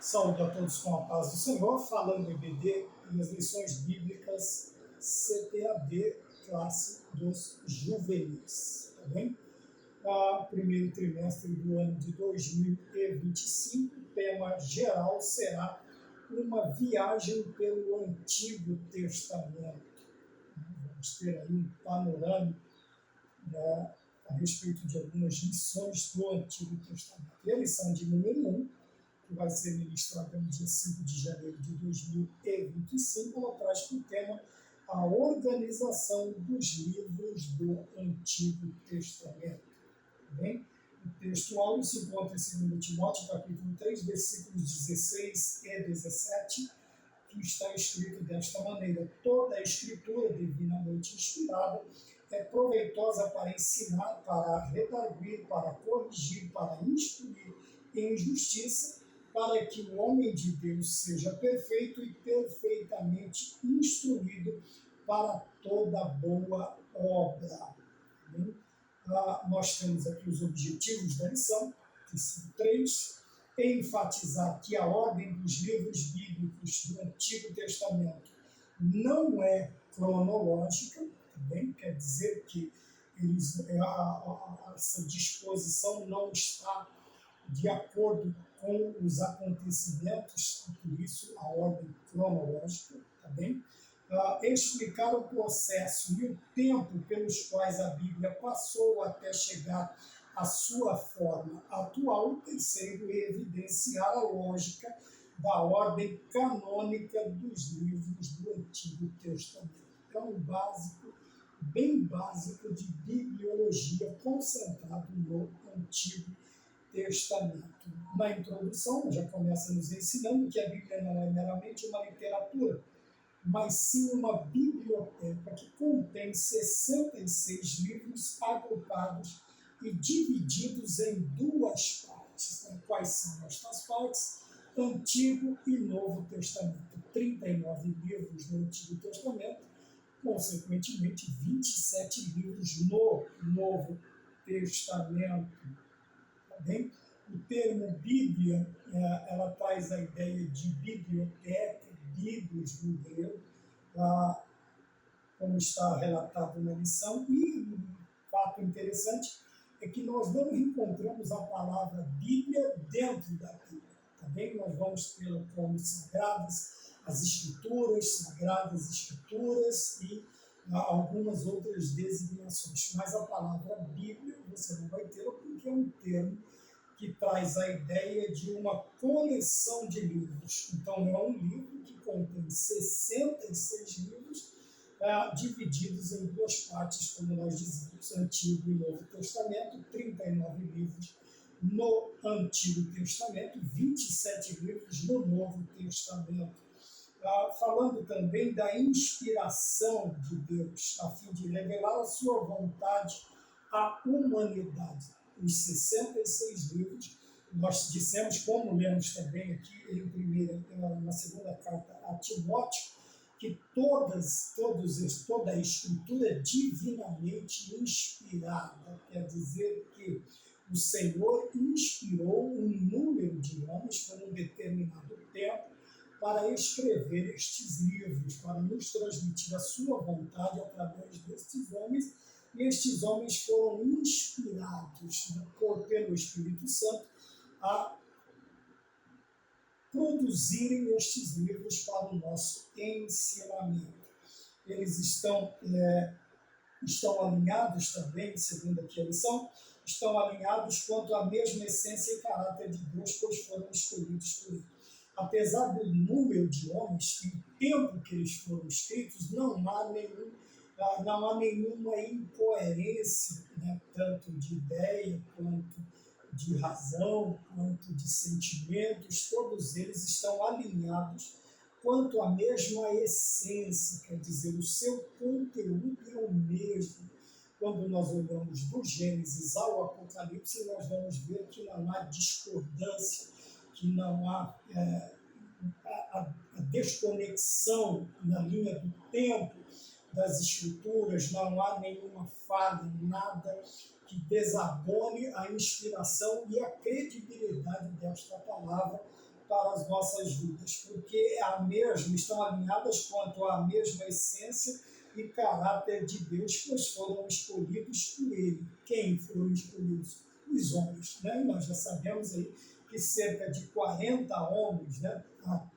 Saúde a todos com a paz do Senhor, falando EBD e as lições bíblicas CTAD, classe dos juvenis, tá bem? Primeiro trimestre do ano de 2025, o tema geral será uma viagem pelo Antigo Testamento. Vamos ter aí um panorama a respeito de algumas lições do Antigo Testamento. E a lição de número 1, que vai ser ministrada no dia 5 de janeiro de 2025, ela traz para o tema a organização dos livros do Antigo Testamento. Bem? O texto áureo se encontra em 2 Timóteo, capítulo 3, versículos 16 e 17, que está escrito desta maneira: toda a escritura divinamente inspirada é proveitosa para ensinar, para redarguir, para corrigir, para instruir em justiça, para que o homem de Deus seja perfeito e perfeitamente instruído para toda boa obra. Nós temos aqui os objetivos da lição, que são 3. Enfatizar que a ordem dos livros bíblicos do Antigo Testamento não é cronológica, também quer dizer que essa disposição não está de acordo com os acontecimentos, por isso a ordem cronológica, tá bem? Explicar o processo e o tempo pelos quais a Bíblia passou até chegar à sua forma atual. Terceiro, evidenciar a lógica da ordem canônica dos livros do Antigo Testamento. É um básico, bem básico de bibliologia concentrado no Antigo Testamento. Na introdução, já começa nos ensinando que a Bíblia não é meramente uma literatura, mas sim uma biblioteca que contém 66 livros agrupados e divididos em 2 partes. Quais são estas partes? Antigo e Novo Testamento. 39 livros no Antigo Testamento, consequentemente 27 livros no Novo Testamento. Tá bem? O termo Bíblia, ela traz a ideia de biblioteca, bíblios no grego, como está relatado na lição. E um fato interessante é que nós não encontramos a palavra Bíblia dentro da Bíblia. Tá bem? Nós vamos tê-la como sagradas as Escrituras, sagradas Escrituras e algumas outras designações. Mas a palavra Bíblia você não vai tê-la porque é um termo que traz a ideia de uma coleção de livros. Então, é um livro que contém 66 livros, divididos em 2 partes, como nós dizemos, Antigo e Novo Testamento, 39 livros no Antigo Testamento, 27 livros no Novo Testamento. Falando também da inspiração de Deus, a fim de revelar a sua vontade à humanidade. Os 66 livros, nós dissemos, como lemos também aqui na segunda carta a Timóteo, que toda a Escritura é divinamente inspirada, quer dizer que o Senhor inspirou um número de homens por um determinado tempo para escrever estes livros, para nos transmitir a sua vontade através destes homens. E estes homens foram inspirados pelo Espírito Santo a produzirem estes livros para o nosso ensinamento. Eles estão alinhados também, segundo aqui a lição, estão alinhados quanto à mesma essência e caráter de Deus, pois foram escolhidos por Ele. Apesar do número de homens e o tempo que eles foram escritos, não há nenhuma incoerência, tanto de ideia, quanto de razão, quanto de sentimentos. Todos eles estão alinhados quanto à mesma essência, quer dizer, o seu conteúdo é o mesmo. Quando nós olhamos do Gênesis ao Apocalipse, nós vamos ver que não há discordância, que não há a desconexão na linha do tempo das Escrituras, não há nenhuma falha, nada que desabone a inspiração e a credibilidade desta palavra para as nossas vidas, porque estão alinhadas quanto à mesma essência e caráter de Deus, pois foram escolhidos por Ele. Quem foram escolhidos? Os homens. Né? E nós já sabemos aí que cerca de 40 homens, né?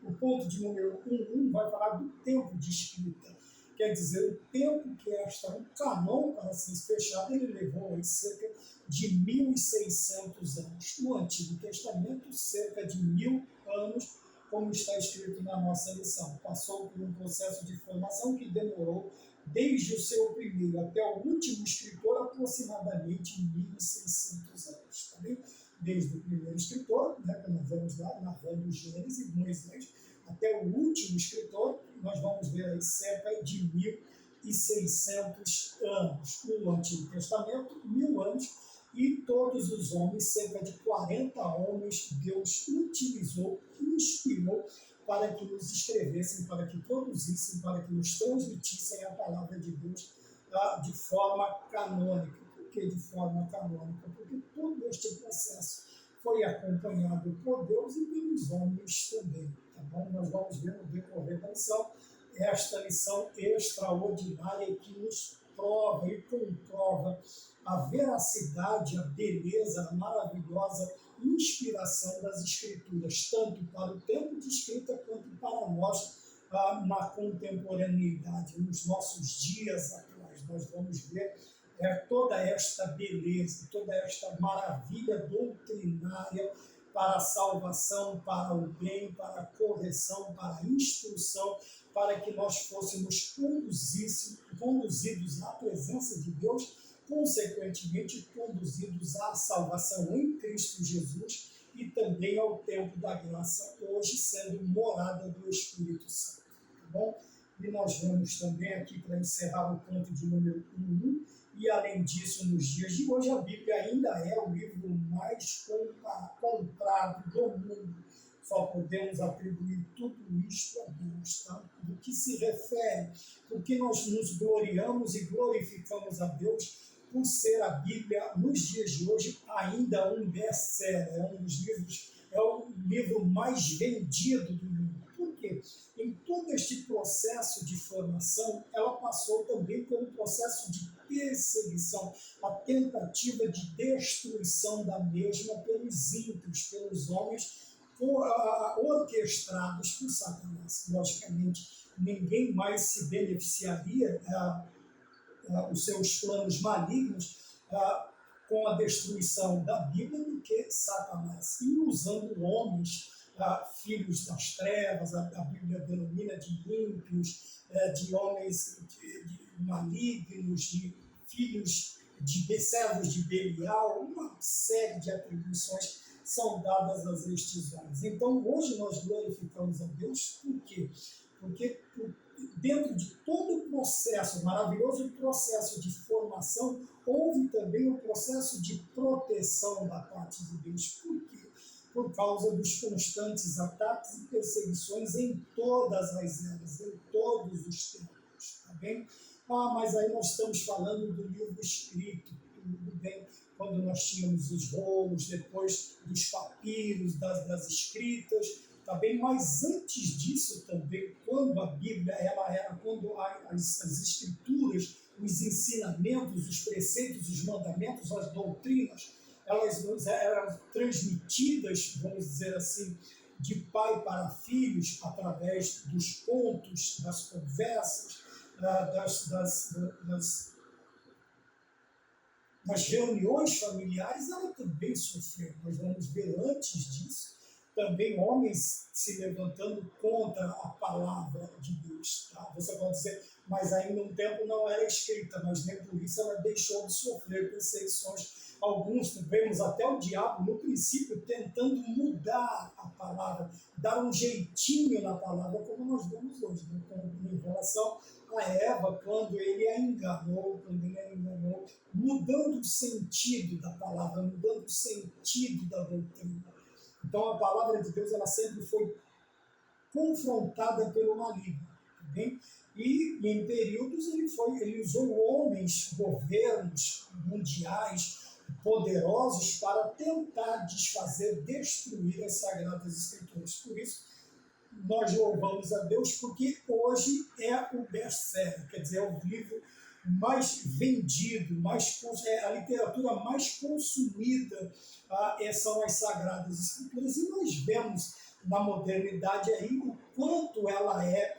O ponto de número 1 vai falar do tempo de escrita. Quer dizer, o tempo que o canon para ser fechado, ele levou aí cerca de 1.600 anos. No Antigo Testamento, cerca de 1.000 anos, como está escrito na nossa lição. Passou por um processo de formação que demorou desde o seu primeiro até o último escritor, aproximadamente 1.600 anos. Tá bem? Desde o primeiro escritor, né, que nós vamos lá narrando Gênesis, Moisés, até o último escritor, nós vamos ver aí cerca de 1.600 anos. No Antigo Testamento, 1.000 anos, e todos os homens, cerca de 40 homens, Deus utilizou, inspirou para que nos escrevessem, para que produzissem, para que nos transmitissem a palavra de Deus de forma canônica. Por que de forma canônica? Porque todo este processo foi acompanhado por Deus e pelos homens também. Tá bom? Nós vamos ver no decorrer da lição esta lição extraordinária que nos prova e comprova a veracidade, a beleza, a maravilhosa inspiração das Escrituras, tanto para o tempo de escrita quanto para nós na contemporaneidade, nos nossos dias atuais. Nós vamos ver toda esta beleza, toda esta maravilha doutrinária para a salvação, para o bem, para a correção, para a instrução, para que nós fôssemos conduzidos à presença de Deus, consequentemente conduzidos à salvação em Cristo Jesus e também ao tempo da graça, hoje sendo morada do Espírito Santo. Tá bom? E nós vemos também aqui, para encerrar o ponto de número 1, e além disso, nos dias de hoje, a Bíblia ainda é o livro mais comprado do mundo. Só podemos atribuir tudo isto a Deus, tá? Do que se refere, porque nós nos gloriamos e glorificamos a Deus por ser a Bíblia, nos dias de hoje, ainda um best-seller, é o livro mais vendido do mundo. Por quê? Em todo este processo de formação, ela passou também pelo processo de perseguição, a tentativa de destruição da mesma pelos ímpios, pelos homens orquestrados por Satanás. Logicamente, ninguém mais se beneficiaria os seus planos malignos com a destruição da Bíblia do que Satanás. E usando homens, filhos das trevas, a Bíblia denomina de ímpios, de homens malignos, de filhos de servos de Belial, uma série de atribuições são dadas a estes homens. Então, hoje nós glorificamos a Deus, por quê? Porque dentro de todo o processo, maravilhoso processo de formação, houve também o processo de proteção da parte de Deus. Por quê? Por causa dos constantes ataques e perseguições em todas as eras, em todos os tempos. Tá bem? Mas aí nós estamos falando do livro escrito, tudo bem? Quando nós tínhamos os rolos, depois dos papiros, das escritas, tá bem? Mas antes disso também, quando a Bíblia, quando as escrituras, os ensinamentos, os preceitos, os mandamentos, as doutrinas, elas eram transmitidas, vamos dizer assim, de pai para filhos, através dos contos, das conversas, das reuniões familiares, ela também sofreu. Nós vamos ver antes disso também homens se levantando contra a palavra de Deus. Tá? Você pode dizer, mas ainda um tempo não era escrita, mas nem por isso ela deixou de sofrer perseguições. Alguns vemos até o diabo no princípio tentando mudar a palavra, dar um jeitinho na palavra, como nós vemos hoje, né? Em relação a Eva, quando ele a enganou, mudando o sentido da palavra, mudando o sentido da doutrina. Então a palavra de Deus ela sempre foi confrontada pelo maligno. Bem? E em períodos ele usou homens, governos mundiais, poderosos para tentar desfazer, destruir as Sagradas Escrituras. Por isso, nós louvamos a Deus porque hoje é o best-seller, quer dizer, é o livro mais vendido, é a literatura mais consumida, são as Sagradas Escrituras, e nós vemos na modernidade aí o quanto ela é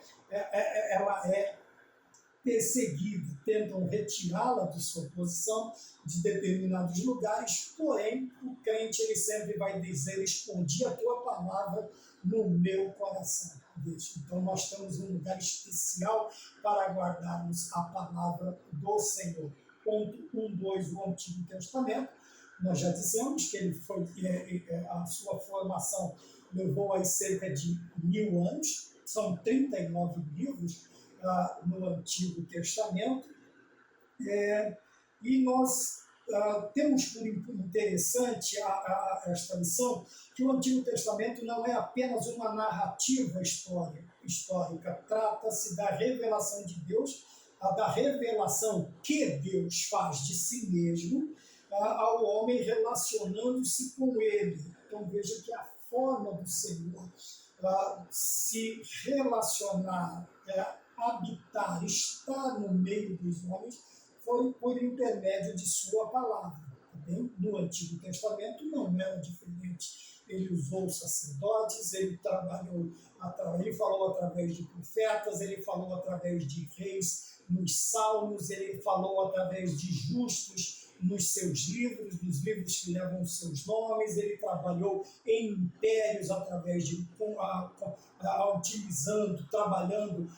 perseguida, tentam retirá-la de sua posição de determinados lugares, porém o crente ele sempre vai dizer: escondi a tua palavra no meu coração. Então nós temos um lugar especial para guardarmos a palavra do Senhor. Ponto 1, 2, o Antigo Testamento. Nós já dissemos que ele foi, a sua formação levou aí cerca de 1000 anos, são 39 livros no Antigo Testamento, e nós temos por interessante esta lição que o Antigo Testamento não é apenas uma narrativa histórica, trata-se da revelação de Deus, da revelação que Deus faz de si mesmo ao homem relacionando-se com ele. Então veja que a forma do Senhor se relacionar, habitar, estar no meio dos homens, foi por intermédio de sua palavra. Também no Antigo Testamento não era diferente. Ele usou sacerdotes, ele falou através de profetas, ele falou através de reis nos salmos, ele falou através de justos nos seus livros, nos livros que levam os seus nomes, ele trabalhou em impérios através de utilizando, trabalhando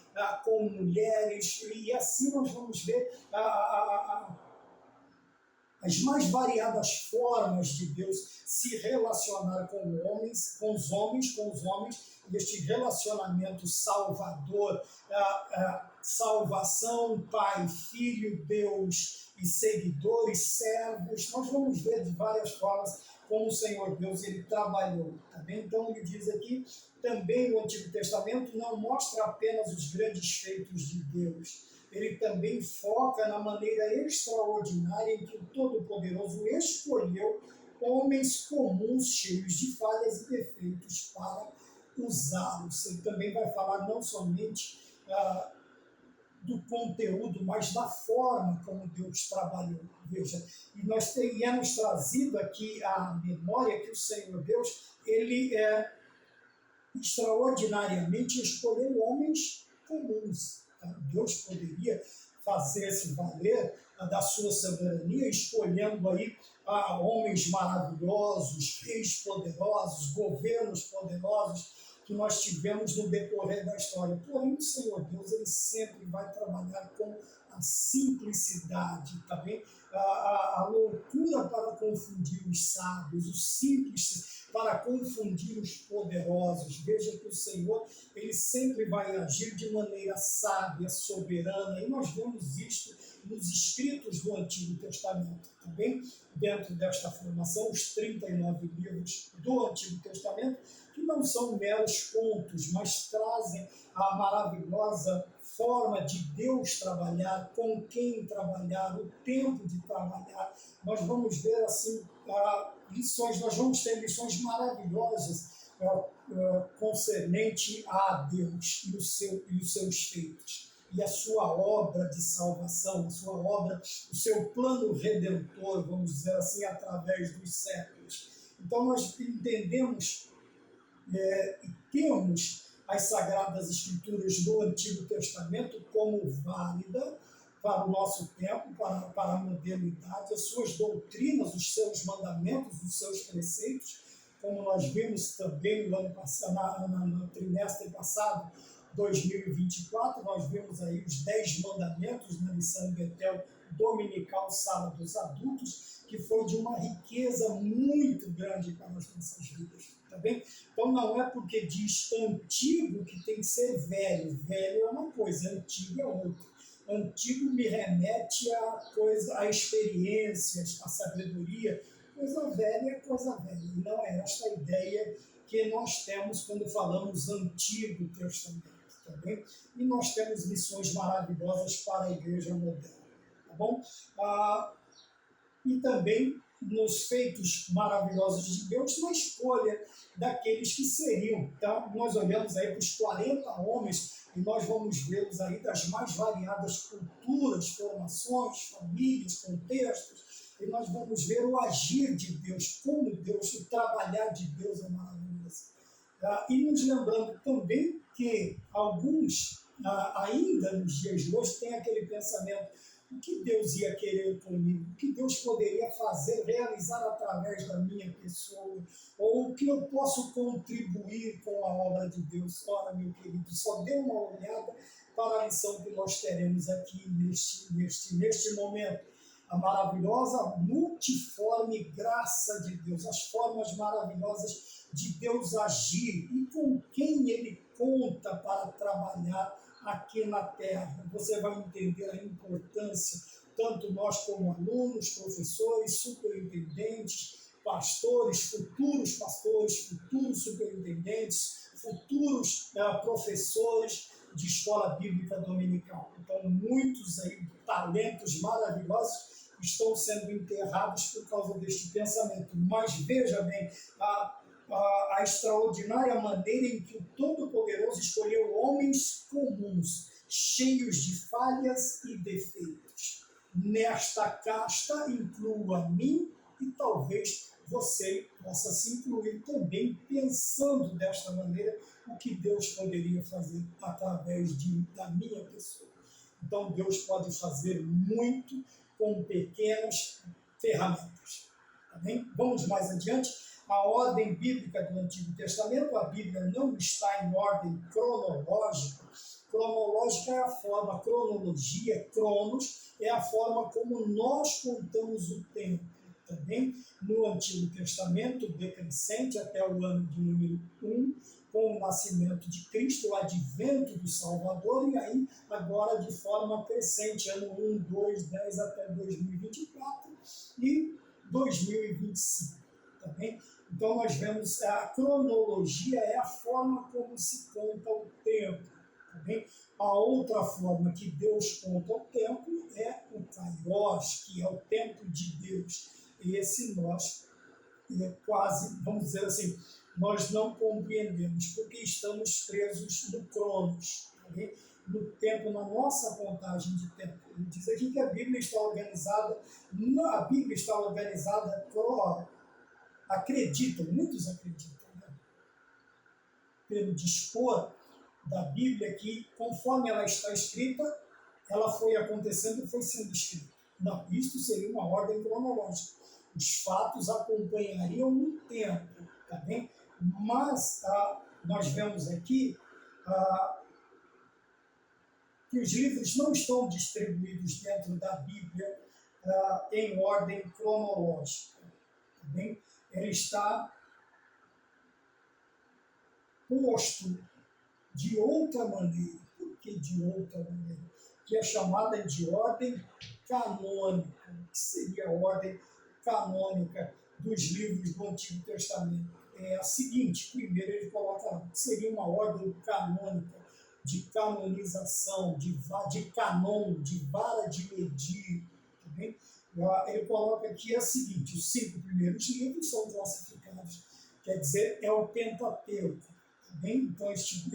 com mulheres, e assim nós vamos ver as mais variadas formas de Deus se relacionar com os homens, este relacionamento salvador, salvação, Pai, Filho, Deus e seguidores, servos. Nós vamos ver de várias formas como o Senhor Deus ele trabalhou. Tá bem? Então ele diz aqui, também o Antigo Testamento não mostra apenas os grandes feitos de Deus, ele também foca na maneira extraordinária em que o Todo-Poderoso escolheu homens comuns, cheios de falhas e defeitos, para usá-los. Ele também vai falar não somente do conteúdo, mas da forma como Deus trabalhou. Veja, e é nos trazido aqui a memória que o Senhor Deus, ele extraordinariamente escolheu homens comuns. Deus poderia fazer-se valer da sua soberania, escolhendo aí homens maravilhosos, reis poderosos, governos poderosos que nós tivemos no decorrer da história. Porém, o Senhor Deus ele sempre vai trabalhar com a simplicidade, tá bem? A loucura para confundir os sábios, o simples para confundir os poderosos. Veja que o Senhor ele sempre vai agir de maneira sábia, soberana, e nós vemos isto nos escritos do Antigo Testamento. Também, dentro desta formação, os 39 livros do Antigo Testamento, que não são meros contos, mas trazem a maravilhosa forma de Deus trabalhar, com quem trabalhar, o tempo de trabalhar. Nós vamos ver assim lições, nós vamos ter lições maravilhosas concernente a Deus e os seus feitos, e a sua obra de salvação, a sua obra, o seu plano redentor, vamos dizer assim, através dos séculos. Então nós entendemos e temos as Sagradas Escrituras do Antigo Testamento como válida para o nosso tempo, para a modernidade, as suas doutrinas, os seus mandamentos, os seus preceitos, como nós vimos também no ano passado, no trimestre passado, 2024, nós vimos aí os 10 mandamentos na lição Betel dominical, sala dos adultos, que foi de uma riqueza muito grande para as nossas vidas. Tá bem? Então não é porque diz antigo que tem que ser velho. Velho é uma coisa, antigo é outra. Antigo me remete a experiências, a sabedoria. Coisa velha é coisa velha. E não é esta a ideia que nós temos quando falamos Antigo Testamento. Tá bem? E nós temos lições maravilhosas para a igreja moderna. Tá bom? E também nos feitos maravilhosos de Deus, na escolha daqueles que seriam. Tá? Nós olhamos aí para os 40 homens e nós vamos vê-los aí das mais variadas culturas, formações, famílias, contextos, e nós vamos ver o agir de Deus, como Deus, o trabalhar de Deus é maravilhoso. E nos lembrando também que alguns, ainda nos dias de hoje, têm aquele pensamento: o que Deus ia querer comigo? O que Deus poderia fazer, realizar através da minha pessoa? Ou o que eu posso contribuir com a obra de Deus? Ora, meu querido, só dê uma olhada para a lição que nós teremos aqui neste momento. A maravilhosa, multiforme graça de Deus, as formas maravilhosas de Deus agir e com quem Ele conta para trabalhar aqui na Terra. Você vai entender a importância, tanto nós como alunos, professores, superintendentes, pastores, futuros superintendentes, futuros professores de escola bíblica dominical. Então, muitos aí talentos maravilhosos estão sendo enterrados por causa deste pensamento. Mas veja bem, a extraordinária maneira em que o Todo-Poderoso escolheu homens comuns, cheios de falhas e defeitos. Nesta casta incluo a mim e talvez você possa se incluir também, pensando desta maneira o que Deus poderia fazer através da minha pessoa. Então Deus pode fazer muito com pequenas ferramentas. Tá bem? Vamos mais adiante. A ordem bíblica do Antigo Testamento, a Bíblia não está em ordem cronológica. Cronológica é a forma, cronologia, cronos, é a forma como nós contamos o tempo. Também no Antigo Testamento, decrescente até o ano de número 1, com o nascimento de Cristo, o advento do Salvador, e aí agora de forma crescente, ano 1, 2, 10 até 2024 e 2025. Também. Então nós vemos a cronologia é a forma como se conta o tempo. Também. A outra forma que Deus conta o tempo é o Kairos, que é o tempo de Deus. E esse nós quase, vamos dizer assim, nós não compreendemos, porque estamos presos no Cronos, okay? No tempo, na nossa contagem de tempo. Ele diz aqui que a Bíblia está organizada, muitos acreditam, né? Pelo dispor da Bíblia, que conforme ela está escrita, ela foi acontecendo e foi sendo escrita. Não, isto seria uma ordem cronológica. Os fatos acompanhariam no tempo, tá bem? Mas nós vemos aqui que os livros não estão distribuídos dentro da Bíblia em ordem cronológica, tá bem? Ele está posto de outra maneira. Por que de outra maneira? Que é chamada de ordem canônica. O que seria a ordem canônica dos livros do Antigo Testamento? É a seguinte: primeiro ele coloca, seria uma ordem canônica, de canonização, de canon, de vara de medir. Tá bem? Ele coloca aqui a seguinte: os 5 primeiros livros são classificados, quer dizer, é o Pentateuco. Tá bem? Então, este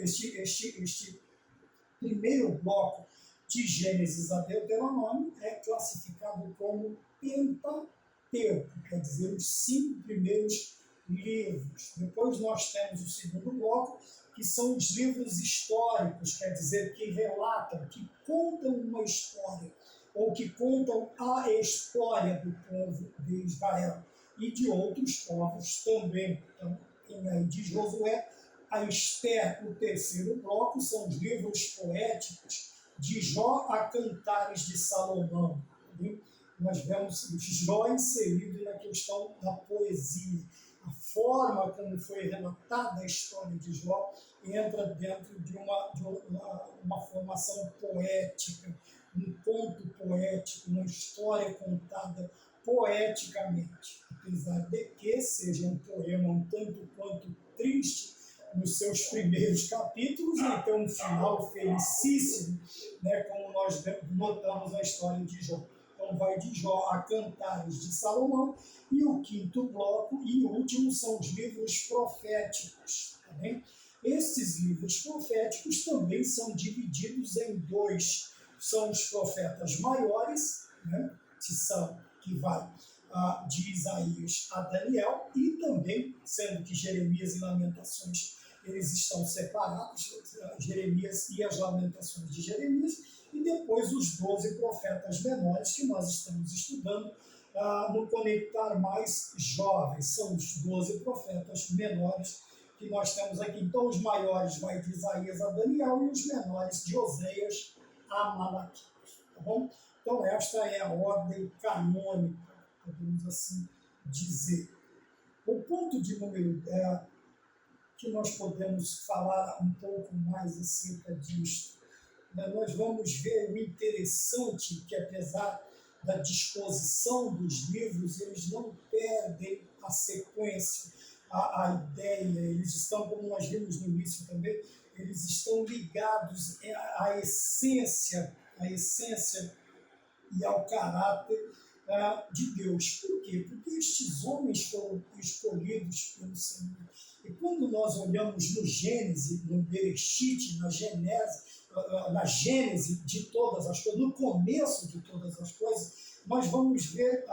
primeiro bloco de Gênesis a Deuteronômio é classificado como Pentateuco, quer dizer, os 5 primeiros livros. Depois nós temos o segundo bloco, que são os livros históricos, quer dizer, que relatam, que contam uma história, ou que contam a história do povo de Israel e de outros povos também. Então, tem aí de Josué a Esther. O terceiro bloco são os livros poéticos, de Jó a Cantares de Salomão. Entendeu? Nós vemos Jó inserido na questão da poesia. A forma como foi relatada a história de Jó entra dentro de uma formação poética, um conto poético, uma história contada poeticamente. Apesar de que seja um poema um tanto quanto triste nos seus primeiros capítulos, e tem um final felicíssimo, né, como nós notamos na história de Jó. Então vai de Jó a Cantares de Salomão, e o quinto bloco e o último são os livros proféticos. Tá bem? Esses livros proféticos também são divididos em dois. São os profetas maiores, né, que vai de Isaías a Daniel, e também, sendo que Jeremias e Lamentações eles estão separados, Jeremias e as Lamentações de Jeremias, e depois os 12 profetas menores que nós estamos estudando no Conectar Mais Jovens. São os 12 profetas menores que nós temos aqui. Então, os maiores vai de Isaías a Daniel e os menores de Oséias a Malaquias. Tá bom? Então, esta é a ordem canônica, podemos assim dizer. O ponto de número 10, que nós podemos falar um pouco mais acerca disso, né? Nós vamos ver o interessante que, apesar da disposição dos livros, eles não perdem a sequência, a ideia, eles estão, como nós vimos no início também, eles estão ligados à essência e ao caráter de Deus. Por quê? Porque estes homens foram escolhidos pelo Senhor. E quando nós olhamos no Gênesis, no Bereshit, na Gênese de todas as coisas, no começo de todas as coisas, nós vamos ver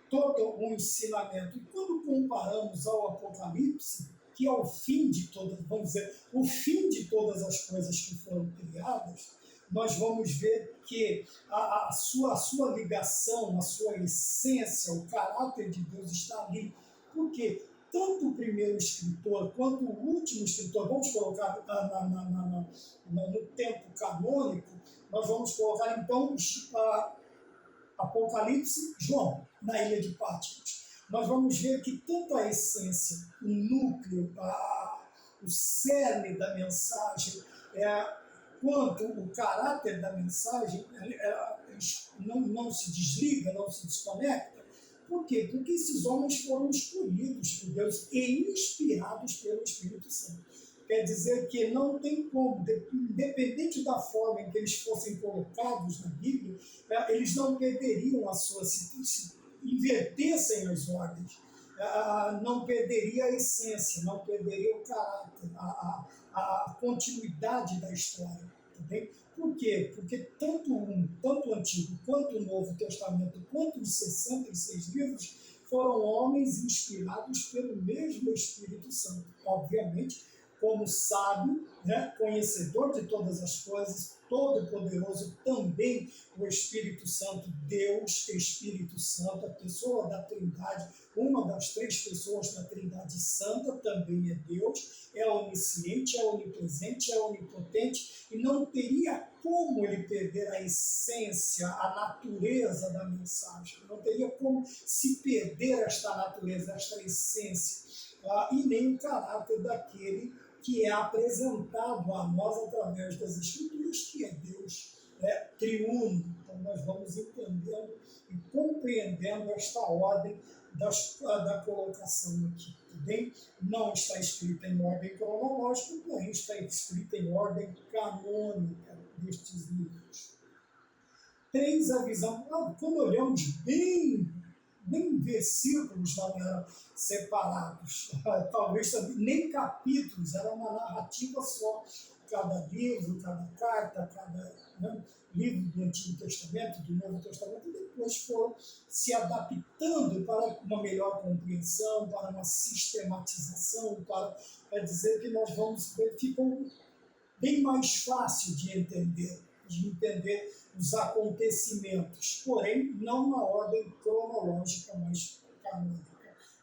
todo um ensinamento. E quando comparamos ao Apocalipse, que é o fim de todas, vamos dizer, o fim de todas as coisas que foram criadas, nós vamos ver que a sua ligação, a sua essência, o caráter de Deus está ali. Por quê? Tanto o primeiro escritor quanto o último escritor, vamos colocar no tempo canônico, nós vamos colocar então Apocalipse, João, na ilha de Patmos. Nós vamos ver que tanto a essência, o núcleo, o cerne da mensagem, quanto o caráter da mensagem não se desliga, não se desconecta. Por quê? Porque esses homens foram escolhidos por Deus e inspirados pelo Espírito Santo. Quer dizer que não tem como, independente da forma em que eles fossem colocados na Bíblia, eles não perderiam a sua, se invertessem as ordens, não perderia a essência, não perderia o caráter, a continuidade da história. Também. Por quê? Porque tanto o Antigo quanto o Novo Testamento, quanto os 66 livros, foram homens inspirados pelo mesmo Espírito Santo. Obviamente, como sábio, né, conhecedor de todas as coisas, todo-poderoso, também o Espírito Santo, Deus, Espírito Santo, a pessoa da Trindade, uma das três pessoas da Trindade Santa, também é Deus, é onisciente, é onipresente, é onipotente, e não teria como ele perder a essência, a natureza da mensagem, não teria como se perder esta natureza, esta essência, e nem o caráter daquele que é apresentado a nós através das Escrituras, que é Deus, triuno. Então nós vamos entendendo e compreendendo esta ordem da colocação aqui. Bem, não está escrita em ordem cronológica, porém está escrita em ordem canônica destes livros. 3, a visão. Quando olhamos bem versículos não eram separados, talvez nem capítulos, era uma narrativa só. Cada livro, cada carta, cada livro do Antigo Testamento, do Novo Testamento, e depois foram se adaptando para uma melhor compreensão, para uma sistematização, para dizer que nós vamos ver, ficou bem mais fácil de entender os acontecimentos, porém não na ordem cronológica, mas canônica.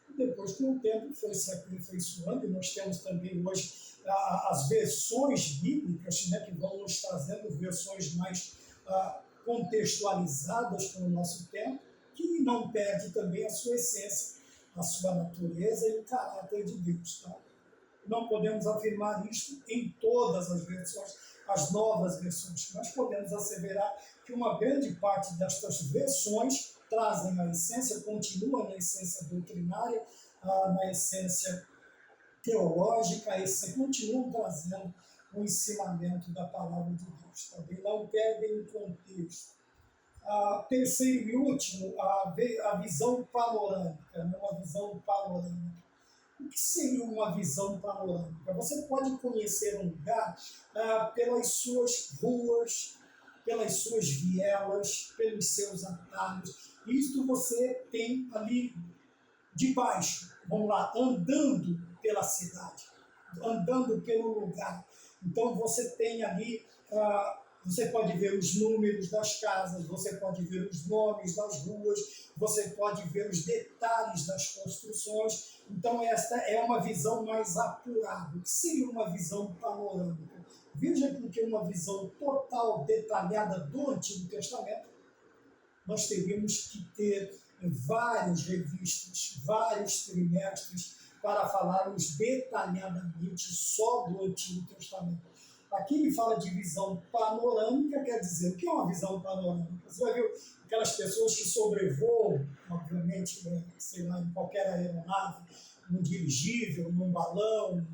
E depois, com o tempo, foi se aperfeiçoando, e nós temos também hoje as versões bíblicas, né, que vão nos trazendo versões mais contextualizadas para o nosso tempo, que não perde também a sua essência, a sua natureza e o caráter de Deus. Tá? Não podemos afirmar isto em todas as versões, as novas versões, mas podemos asseverar que uma grande parte destas versões trazem a essência, continuam na essência doutrinária, na essência teológica, continuam trazendo o ensinamento da palavra de Deus. Também não perdem o contexto. Terceiro e último, a visão panorâmica, né? Uma visão panorâmica. O que seria uma visão panorâmica? Você pode conhecer um lugar pelas suas ruas, pelas suas vielas, pelos seus atalhos. Isto você tem ali de baixo, vamos lá, andando pela cidade, andando pelo lugar. Então você tem ali, você pode ver os números das casas, você pode ver os nomes das ruas, você pode ver os detalhes das construções. Então esta é uma visão mais apurada. O que seria uma visão panorâmica? Veja que uma visão total, detalhada do Antigo Testamento, nós teríamos que ter várias revistas, vários trimestres para falarmos detalhadamente só do Antigo Testamento. Aqui ele fala de visão panorâmica, quer dizer, o que é uma visão panorâmica? Você vai ver aquelas pessoas que sobrevoam, obviamente, sei lá, em qualquer aeronave, num dirigível, num balão,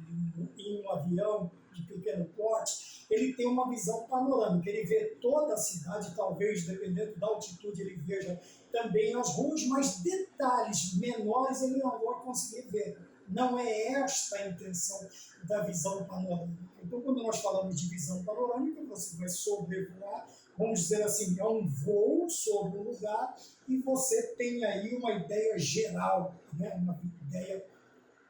em um avião de pequeno porte, ele tem uma visão panorâmica, ele vê toda a cidade, talvez, dependendo da altitude, ele veja também as ruas, mas detalhes menores ele não vai conseguir ver. Não é esta a intenção da visão panorâmica. Então, quando nós falamos de visão panorâmica, você vai sobrevoar, vamos dizer assim, é um voo sobre o lugar e você tem aí uma ideia geral, né? Uma ideia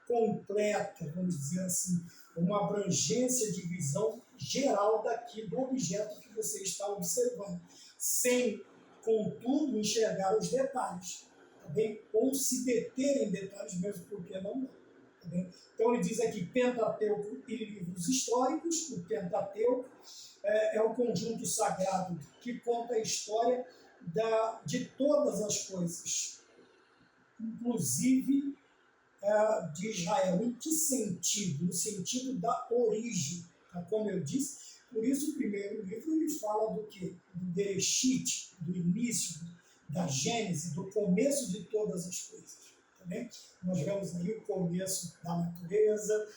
completa, vamos dizer assim, uma abrangência de visão geral do objeto que você está observando, sem, contudo, enxergar os detalhes, tá bem? Ou se deter em detalhes mesmo, porque não dá. Tá bem? Então ele diz aqui Pentateuco e livros históricos. O Pentateuco é o conjunto sagrado que conta a história de todas as coisas, inclusive de Israel. Em que sentido? No sentido da origem. Tá? Como eu disse, por isso o primeiro livro ele fala do quê? Do Bereshit, do início, da Gênese, do começo de todas as coisas. Tá bem? Nós vemos aí o começo da natureza,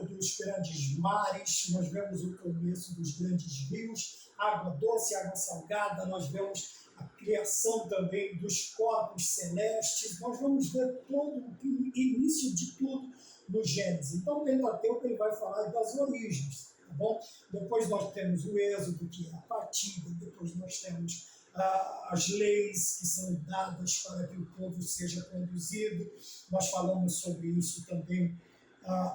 dos grandes mares, nós vemos o começo dos grandes rios, água doce, água salgada, nós vemos a criação também dos corpos celestes, nós vamos ver todo o início de tudo no Gênesis. Então o Pentateuco ele vai falar das origens, tá bom? Depois nós temos o Êxodo, que é a partida, depois nós temos as leis que são dadas para que o povo seja conduzido. Nós falamos sobre isso também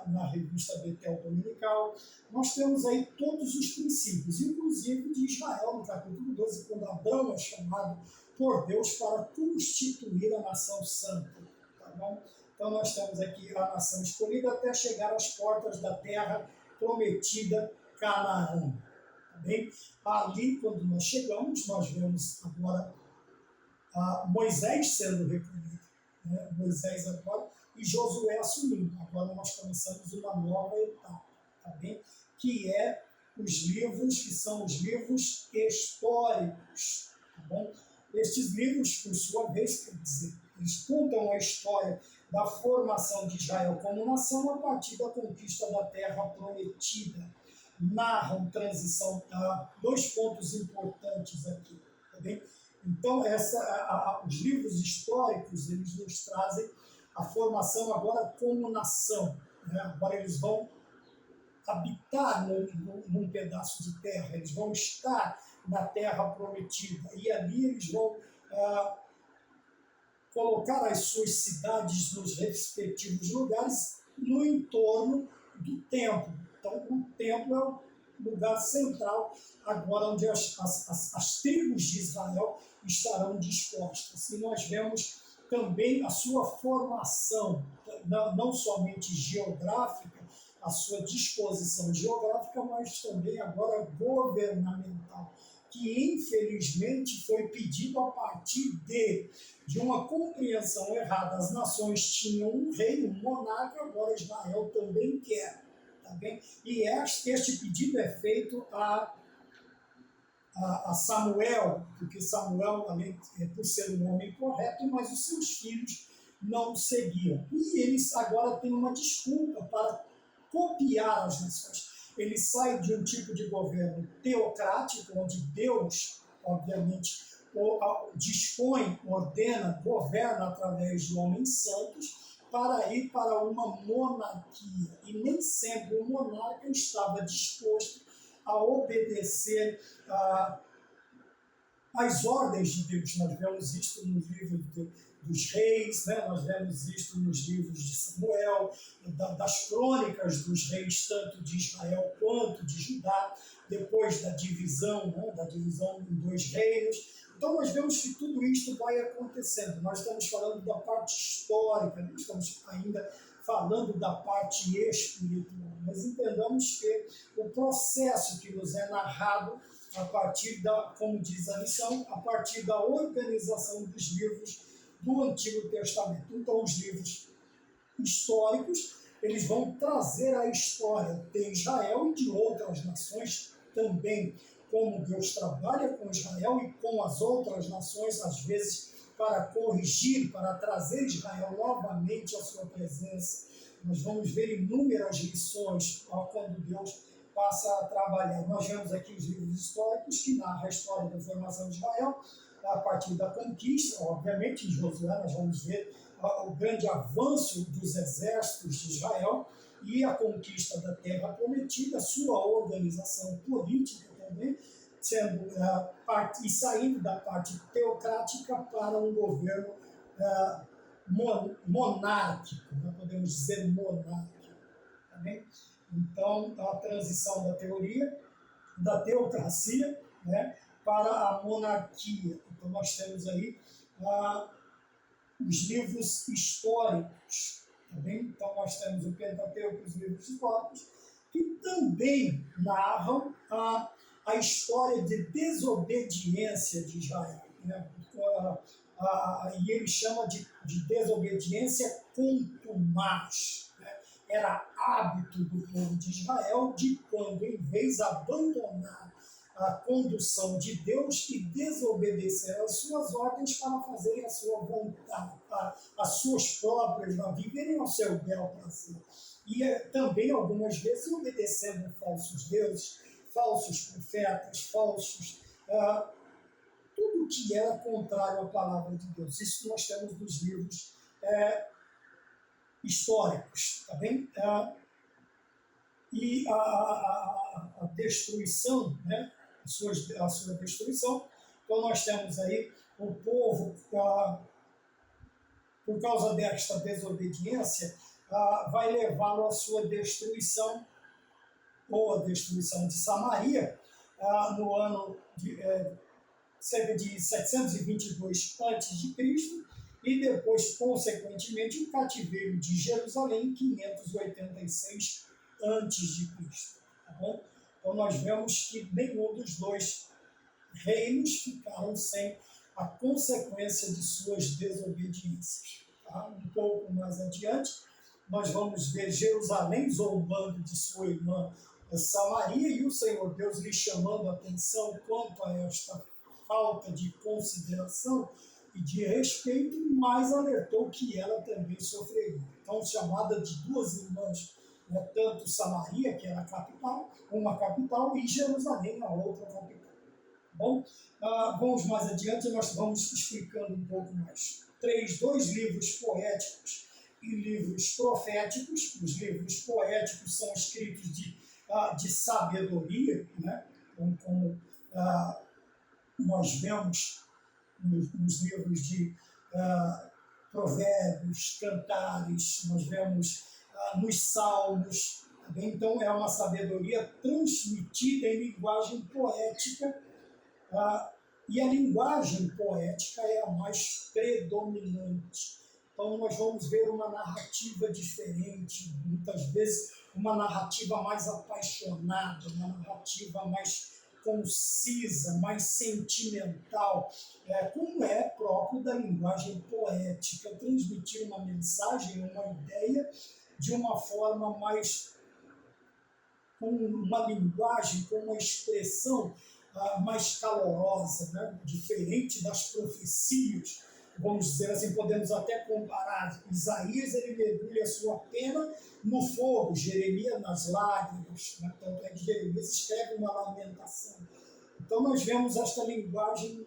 na revista Betel Dominical. Nós temos aí todos os princípios, inclusive de Israel, no capítulo 12, quando Abraão é chamado por Deus para constituir a nação santa. Tá bom? Então nós temos aqui a nação escolhida até chegar às portas da terra prometida, Canaã. Tá bem? Ali, quando nós chegamos, nós vemos agora Moisés sendo recolhido. Né? Moisés agora e Josué assumindo. Agora nós começamos uma nova etapa, tá bem? Que é os livros, que são os livros históricos, tá bom? Estes livros, por sua vez, quer dizer, eles contam a história da formação de Israel como nação a partir da conquista da terra prometida. Narram transição, dois pontos importantes aqui, tá bem? Então, os livros históricos, eles nos trazem a formação agora como nação. Né? Agora eles vão habitar num pedaço de terra, eles vão estar na terra prometida. E ali eles vão colocar as suas cidades nos respectivos lugares no entorno do templo. Então, o templo é o lugar central, agora onde as tribos de Israel estarão dispostas. E nós vemos também a sua formação, não somente geográfica, a sua disposição geográfica, mas também agora governamental, que infelizmente foi pedido a partir de uma compreensão errada. As nações tinham um rei, um monarca, agora Israel também quer. Tá bem? E este pedido é feito a Samuel, porque Samuel, além por ser um homem correto, mas os seus filhos não o seguiam. E eles agora têm uma desculpa para copiar as nações. Ele sai de um tipo de governo teocrático, onde Deus, obviamente, dispõe, ordena, governa através de homens santos para ir para uma monarquia. E nem sempre o monarca estava disposto a obedecer às ordens de Deus. Nós vemos isso nos livros dos reis, né? Nós vemos isso nos livros de Samuel, das crônicas dos reis, tanto de Israel quanto de Judá, depois da divisão, né? Da divisão em 2 reinos. Então nós vemos que tudo isto vai acontecendo. Nós estamos falando da parte histórica, não estamos ainda falando da parte espiritual. Mas entendamos que o processo que nos é narrado a partir da, como diz a lição, a partir da organização dos livros do Antigo Testamento. Então os livros históricos, eles vão trazer a história de Israel e de outras nações também, como Deus trabalha com Israel e com as outras nações, às vezes para corrigir, para trazer Israel novamente à sua presença. Nós vamos ver inúmeras lições quando Deus passa a trabalhar. Nós vemos aqui os livros históricos que narram a história da formação de Israel, a partir da conquista, obviamente, em Josué nós vamos ver o grande avanço dos exércitos de Israel e a conquista da terra prometida, sua organização política também, sendo e saindo da parte teocrática para um governo monárquico, nós podemos dizer monárquico. Tá bem? Então, a transição da teocracia, né, para a monarquia. Então, nós temos aí os livros históricos. Tá bem? Então, nós temos o Pentateuco, os livros históricos, que também narram a história de desobediência de Israel. Né? E ele chama de desobediência contumaz. Né? Era hábito do povo de Israel de quando, em vez de abandonar a condução de Deus e desobedecer às suas ordens para fazerem a sua vontade, as suas próprias, viverem ao seu bel prazer. E também, algumas vezes, obedecendo falsos deuses, falsos profetas, tudo que era contrário à palavra de Deus. Isso nós temos nos livros históricos, tá bem? E a destruição, né? a sua destruição. Então nós temos aí o povo, por causa desta desobediência, vai levá-lo à sua destruição, ou a destruição de Samaria, no ano de cerca de 722 a.C., e depois, consequentemente, o cativeiro de Jerusalém, em 586 a.C. Tá bom? Então nós vemos que nenhum dos dois reinos ficaram sem a consequência de suas desobediências. Tá? Um pouco mais adiante, nós vamos ver Jerusalém zombando de sua irmã Samaria e o Senhor Deus lhe chamando a atenção quanto a esta falta de consideração e de respeito, mas alertou que ela também sofreria. Então, chamada de duas irmãs, né, tanto Samaria, que era a capital, uma capital, e Jerusalém, a outra capital. Bom, vamos mais adiante, nós vamos explicando um pouco mais. 2 livros poéticos e livros proféticos. Os livros poéticos são escritos de sabedoria, né? como nós vemos nos livros de provérbios, cantares, nós vemos nos salmos. Tá bem? Então, é uma sabedoria transmitida em linguagem poética, e a linguagem poética é a mais predominante. Então, nós vamos ver uma narrativa diferente, muitas vezes uma narrativa mais apaixonada, uma narrativa mais concisa, mais sentimental, como é próprio da linguagem poética, transmitir uma mensagem, uma ideia, de uma forma mais, com uma linguagem, com uma expressão mais calorosa, né? Diferente das profecias. Vamos dizer assim, podemos até comparar. Isaías, ele mergulha a sua pena no fogo, Jeremias nas lágrimas. Né? Tanto é que Jeremias escreve uma lamentação. Então nós vemos esta linguagem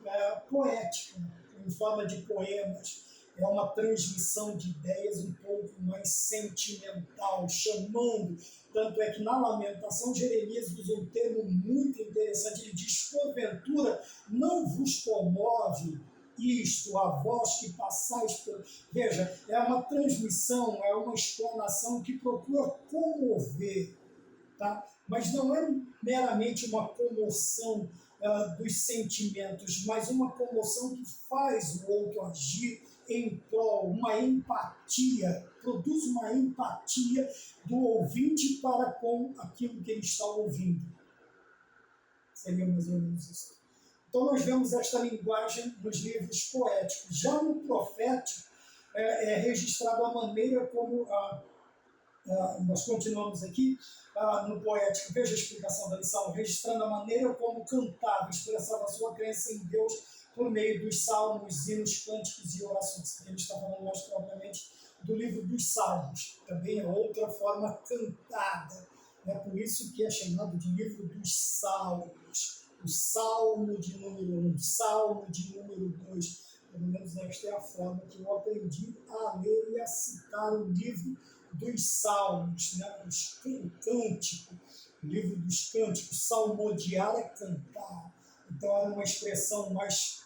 poética, em forma de poemas. É uma transmissão de ideias um pouco mais sentimental, chamando. Tanto é que na Lamentação, Jeremias usa um termo muito interessante. Ele diz: porventura não vos comove isto, a vós que passais por... Veja, é uma transmissão, é uma explanação que procura comover, tá? Mas não é meramente uma comoção dos sentimentos, mas uma comoção que faz o outro agir em prol, uma empatia, produz uma empatia do ouvinte para com aquilo que ele está ouvindo. Seria mais ou menos isso. Então nós vemos esta linguagem nos livros poéticos. Já no profético é registrado a maneira como nós continuamos aqui no poético. Veja a explicação da lição, registrando a maneira como cantava, expressava a sua crença em Deus por meio dos salmos, hinos, cânticos e orações. Aqui ele está falando mais propriamente do livro dos salmos, também é outra forma cantada. É por isso que é chamado de livro dos salmos. O salmo de número 1, o salmo de número 2. Pelo menos esta é a forma que eu aprendi a ler e a citar o livro dos salmos, né? O cântico, o livro dos cânticos. Salmodiar é cantar. Então era uma expressão mais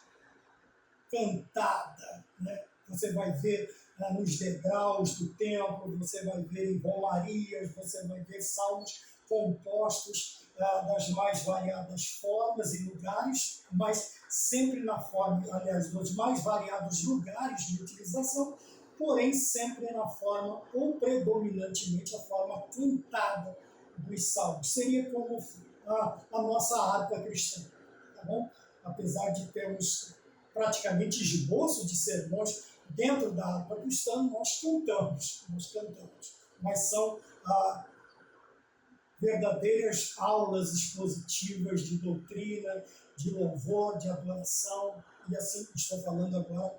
cantada, né? Você vai ver nos degraus do templo, você vai ver em romarias, você vai ver salmos compostos das mais variadas formas e lugares, mas sempre na forma, aliás, dos mais variados lugares de utilização, porém sempre na forma, ou predominantemente a forma cantada dos salmos. Seria como a nossa harpa cristã, tá bom? Apesar de termos praticamente esboço de sermões dentro da harpa cristã, nós cantamos, mas são verdadeiras aulas expositivas de doutrina, de louvor, de adoração, e assim estou falando agora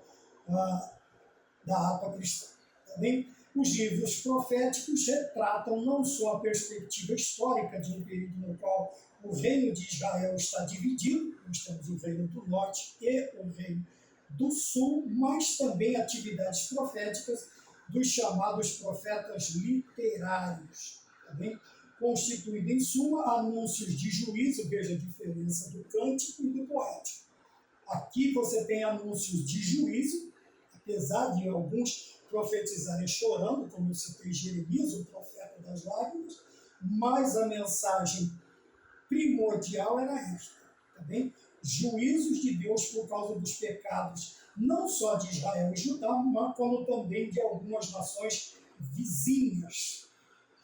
da harpa cristã. Tá bem? Os livros proféticos retratam não só a perspectiva histórica de um período no qual o reino de Israel está dividido, nós temos o reino do norte e o reino do sul, mas também atividades proféticas dos chamados profetas literários, tá bem? Constituído em suma anúncios de juízo, veja a diferença do cântico e do poético. Aqui você tem anúncios de juízo, apesar de alguns profetizarem chorando, como eu citei Jeremias, o profeta das lágrimas, mas a mensagem primordial era esta, tá bem? Juízos de Deus por causa dos pecados, não só de Israel e Judá, mas como também de algumas nações vizinhas,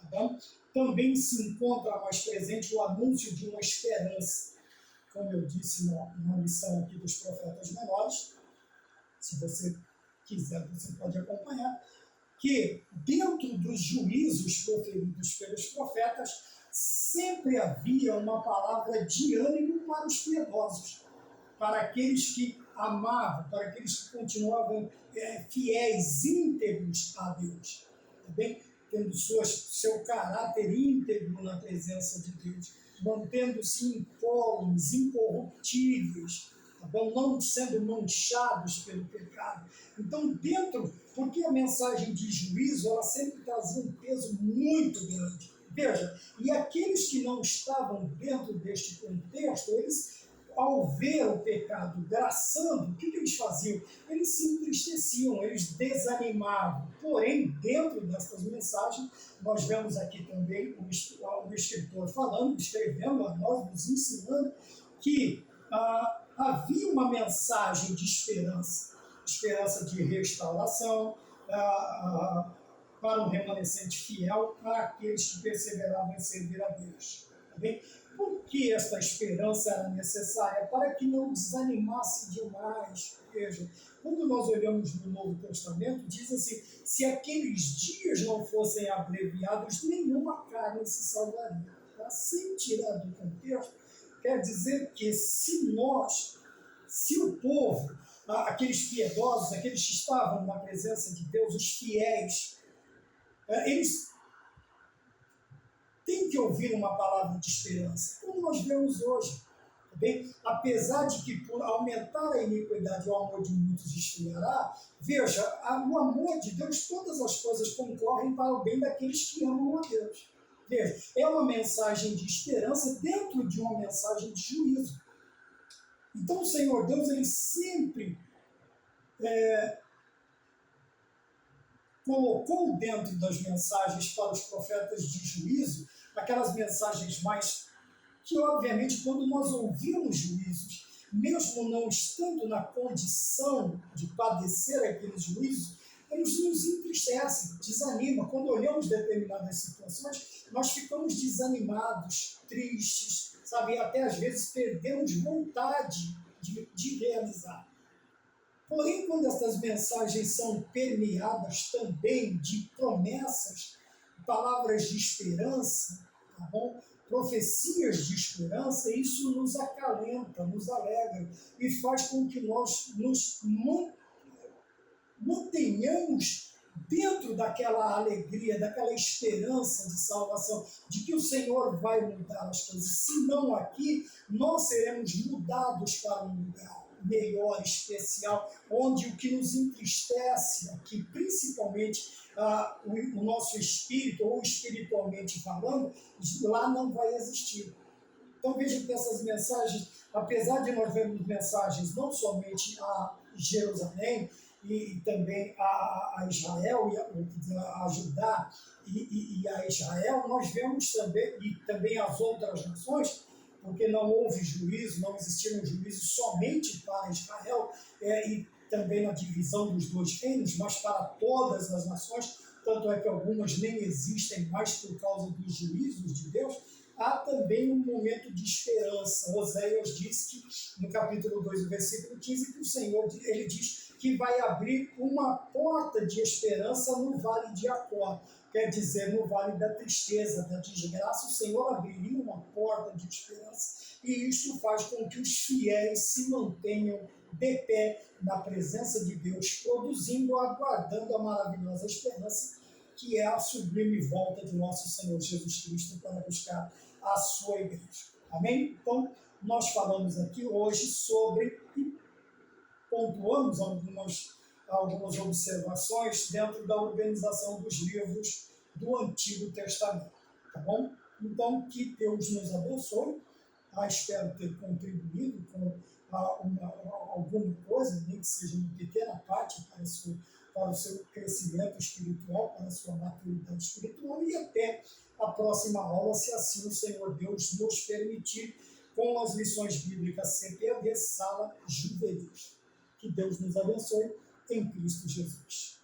tá bom? Também se encontra mais presente o anúncio de uma esperança, como eu disse na lição aqui dos profetas menores. Se você quiser, você pode acompanhar, que dentro dos juízos proferidos pelos profetas, sempre havia uma palavra de ânimo para os piedosos, para aqueles que amavam, para aqueles que continuavam fiéis, íntegros a Deus, tá bem? Tendo seu caráter íntegro na presença de Deus, mantendo-se incólumes, incorruptíveis, tá bom? Não sendo manchados pelo pecado. Então, porque a mensagem de juízo, ela sempre trazia um peso muito grande. Veja, e aqueles que não estavam dentro deste contexto, eles, ao ver o pecado graçando, o que eles faziam? Eles se entristeciam, eles desanimavam. Porém, dentro dessas mensagens, nós vemos aqui também o escritor escrevendo a nós, nos ensinando que havia uma mensagem de esperança de restauração, para um remanescente fiel, para aqueles que perseveravam em servir a Deus. Tá bem? Por que esta esperança era necessária? Para que não desanimasse demais. Veja, quando nós olhamos no Novo Testamento, diz assim, se aqueles dias não fossem abreviados, nenhuma carne se salvaria. Tá? Sem tirar do contexto, quer dizer que se o povo, aqueles piedosos, aqueles que estavam na presença de Deus, os fiéis, eles têm que ouvir uma palavra de esperança, como nós vemos hoje. Tá Bem, apesar de que por aumentar a iniquidade o amor de muitos esfriará, veja, o amor de Deus, todas as coisas concorrem para o bem daqueles que amam a Deus. Veja, é uma mensagem de esperança dentro de uma mensagem de juízo. Então o Senhor Deus, ele sempre colocou dentro das mensagens para os profetas de juízo, aquelas mensagens mais que, obviamente, quando nós ouvimos juízos, mesmo não estando na condição de padecer aqueles juízos, eles nos entristecem, desanimam. Quando olhamos determinadas situações, nós ficamos desanimados, tristes, sabe? E até às vezes perdemos vontade de realizar. Porém, quando essas mensagens são permeadas também de promessas, palavras de esperança, tá bom? Profecias de esperança, isso nos acalenta, nos alegra e faz com que nós nos mantenhamos dentro daquela alegria, daquela esperança de salvação, de que o Senhor vai mudar as coisas. Se não aqui, nós seremos mudados para um lugar melhor, especial, onde o que nos entristece aqui, principalmente o nosso espírito, ou espiritualmente falando, lá não vai existir. Então veja que essas mensagens, apesar de nós vermos mensagens não somente a Jerusalém, e também a Israel, a Judá e a Israel, nós vemos também, e também as outras nações, porque não houve juízo, não existiram juízos somente para Israel, e também na divisão dos dois reinos, mas para todas as nações, tanto é que algumas nem existem mais por causa dos juízos de Deus. Há também um momento de esperança. Oséias diz que, no capítulo 2, versículo 15, que o Senhor, ele diz que vai abrir uma porta de esperança no vale de Acor. Quer dizer, no vale da tristeza, da desgraça, o Senhor abriria uma porta de esperança. E isso faz com que os fiéis se mantenham de pé na presença de Deus, produzindo, aguardando a maravilhosa esperança, que é a sublime volta de nosso Senhor Jesus Cristo para buscar a sua igreja. Amém? Então, nós falamos aqui hoje sobre, e pontuamos algumas observações dentro da organização dos livros do Antigo Testamento, tá bom? Então, que Deus nos abençoe. Espero ter contribuído com alguma coisa, nem que seja uma pequena parte para o seu crescimento espiritual, para a sua maturidade espiritual, e até a próxima aula, se assim o Senhor Deus nos permitir, com as lições bíblicas CPAD, Sala Juvenil. Que Deus nos abençoe em Cristo Jesus.